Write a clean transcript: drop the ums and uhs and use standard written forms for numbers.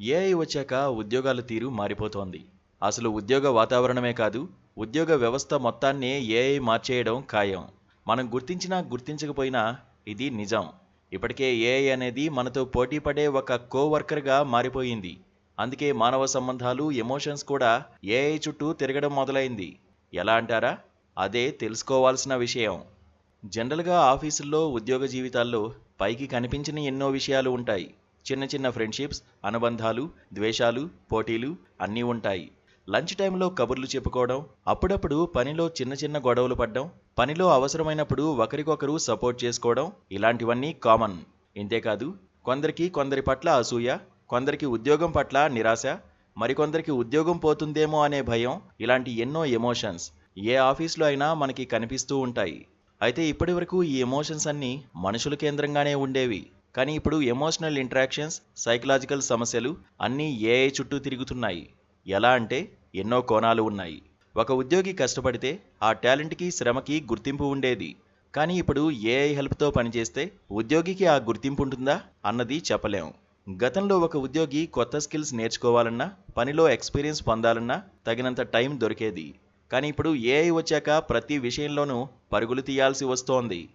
AI వచ్చాక ఉద్యోగాల తీరు మారిపోతోంది. అసలు ఉద్యోగ వాతావరణమే కాదు, ఉద్యోగ వ్యవస్థ మొత్తాన్నే ఏఐ మార్చేయడం ఖాయం. మనం గుర్తించినా గుర్తించకపోయినా ఇది నిజం. ఇప్పటికే ఏఐ అనేది మనతో పోటీ పడే ఒక కోవర్కర్గా మారిపోయింది. అందుకే మానవ సంబంధాలు, ఎమోషన్స్ కూడా ఏఐ చుట్టూ తిరగడం మొదలైంది. ఎలా అంటారా? అదే తెలుసుకోవాల్సిన విషయం. జనరల్గా ఆఫీసుల్లో, ఉద్యోగ జీవితాల్లో పైకి కనిపించని ఎన్నో విషయాలు ఉంటాయి. చిన్న చిన్న ఫ్రెండ్షిప్స్, అనుబంధాలు, ద్వేషాలు, పోటీలు అన్నీ ఉంటాయి. లంచ్ టైంలో కబుర్లు చెప్పుకోవడం, అప్పుడప్పుడు పనిలో చిన్న చిన్న గొడవలు పడ్డం, పనిలో అవసరమైనప్పుడు ఒకరికొకరు సపోర్ట్ చేసుకోవడం ఇలాంటివన్నీ కామన్. ఇంతేకాదు, కొందరికి కొందరి పట్ల అసూయ, కొందరికి ఉద్యోగం పట్ల నిరాశ, మరికొందరికి ఉద్యోగం పోతుందేమో అనే భయం, ఇలాంటి ఎన్నో ఎమోషన్స్ ఏ ఆఫీస్లో అయినా మనకి కనిపిస్తూ ఉంటాయి. అయితే ఇప్పటివరకు ఈ ఎమోషన్స్ అన్నీ మనుషుల కేంద్రంగానే ఉండేవి. కానీ ఇప్పుడు ఎమోషనల్ ఇంటరాక్షన్స్, సైకలాజికల్ సమస్యలు అన్నీ ఏఐ చుట్టూ తిరుగుతున్నాయి. ఎలా అంటే ఎన్నో కోణాలు ఉన్నాయి. ఒక ఉద్యోగి కష్టపడితే ఆ టాలెంట్కి, శ్రమకి గుర్తింపు ఉండేది. కానీ ఇప్పుడు ఏఐ హెల్ప్తో పనిచేస్తే ఉద్యోగికి ఆ గుర్తింపు ఉంటుందా అన్నది చెప్పలేం. గతంలో ఒక ఉద్యోగి కొత్త స్కిల్స్ నేర్చుకోవాలన్నా, పనిలో ఎక్స్పీరియన్స్ పొందాలన్నా తగినంత టైం దొరికేది. కానీ ఇప్పుడు ఏఐ వచ్చాక ప్రతి విషయంలోనూ పరుగులు తీయాల్సి వస్తోంది.